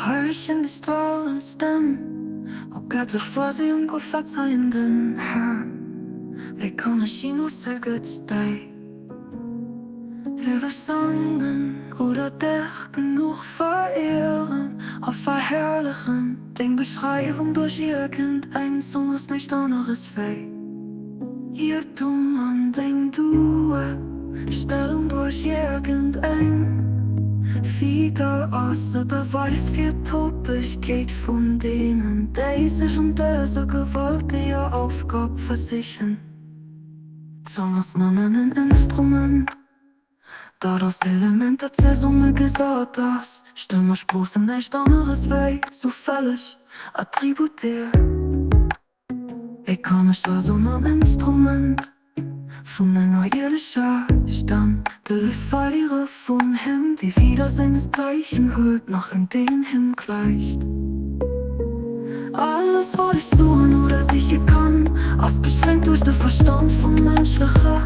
Hurricane destroys den och att du får sig undgå verzeihenden Herr. Vi kommer kinos till Guds dig. Lever sangen oder dich genug verehren, auf verherrlichen, den Beschreibung durch irgendein Song ist nicht anderes weh. Irrtum an den Due, Stellung durch irgendein Wieder außer Beweis für Topisch geht von denen, die sich und diese Gewalt ihre Aufgabe versichern. Zongersnamen ein Instrument, da das Element der Zäsumme gesagt das Stimmerspruch sind nicht anderes Weg, zufällig attributiert. Ich kann nicht also am Instrument von einer irdischer Stamm, der Feiere von Him, die wieder seinesgleichen hört, noch in den Him gleicht. Alles, was ich suchen oder sicher kann, als beschränkt durch den Verstand vom Menschlichen,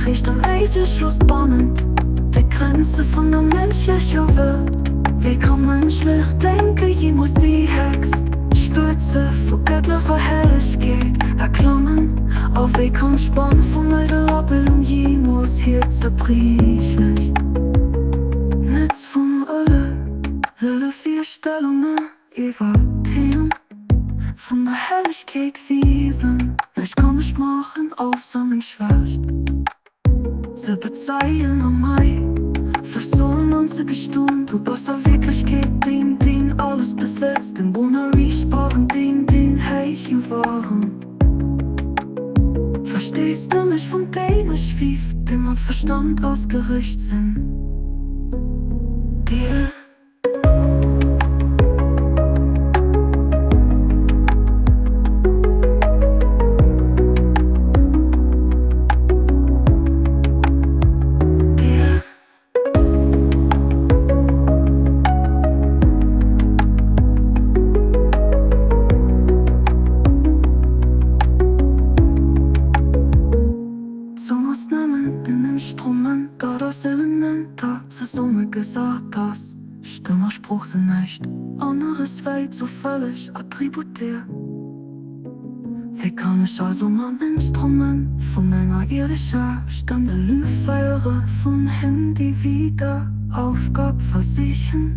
riecht an Schluss bannend, die Grenze von der menschlichen Welt. Wie kann menschlich denken, je muss die Hext Spitze von göttlicher Herrlichkeit erklimmen. Auf wie kann Spann von der Abbildung je muss hier zerbrechlich. Netz von alle vier Stellungen über Themen von der Herrlichkeit wieben. Ich kann nicht machen, außer mich schwächt. Sie bezeichnen an mich, versuchen uns zu gestehen. Du bist der Wirklichkeit, den alles besetzt, den Bonnerie sparen, den Heichen waren. Verstehst du mich von denen schwief, dem man Verstand ausgerichtet sind? Dir Instrument, da das Element da zur Summe gesagt das Stimmerspruch sind nicht anderes Welt so völlig attributiert. Wie kann ich also am Instrument von einer irdischer Stimme Lüfeire von Him, die wieder Aufgabe versichern,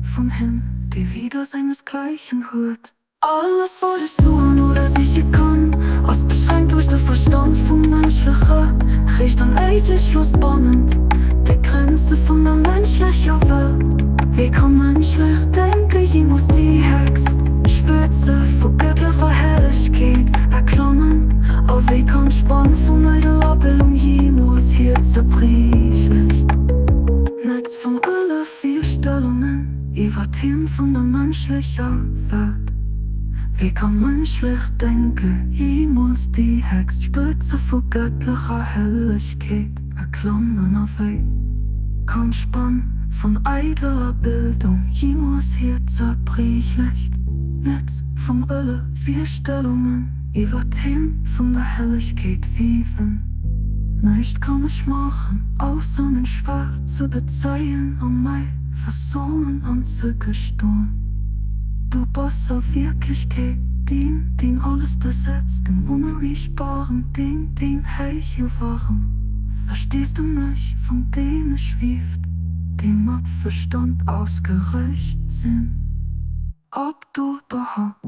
von Him, die wieder seinesgleichen hört. Alles, was ich suchen oder sicher kann, als beschränkt durch den Verstand vom Menschlichen, riecht an Schluss bannend, die Grenze von der menschlichen Welt. Wie kann menschlich denken, je muss die Hext Spitze von göttlicher Herrlichkeit erklimmen. Auf wie kann Spann von der Abbildung je muss hier zerbrechlich. Netz von alle vier Stellungen über Themen von der menschlichen Welt. Wie kann menschlich denken, je muss die Hext Spitze von göttlicher Herrlichkeit erklimmen. Auf wie kann Spann von eitler Bildung, je muss hier zerbrechlich. Netz von alle vier Stellungen über Themen von der Herrlichkeit wieben. Nicht kann ich machen, außer mich schwach zu bezeichnen und mich versuchen anzugestehen. Du bist auf Wirklichkeit, den alles besetzt, den Bonnerie sparen, den Heiche waren. Verstehst du mich, von denen schwieft, die mit Verstand ausgereicht sind? Ob du überhaupt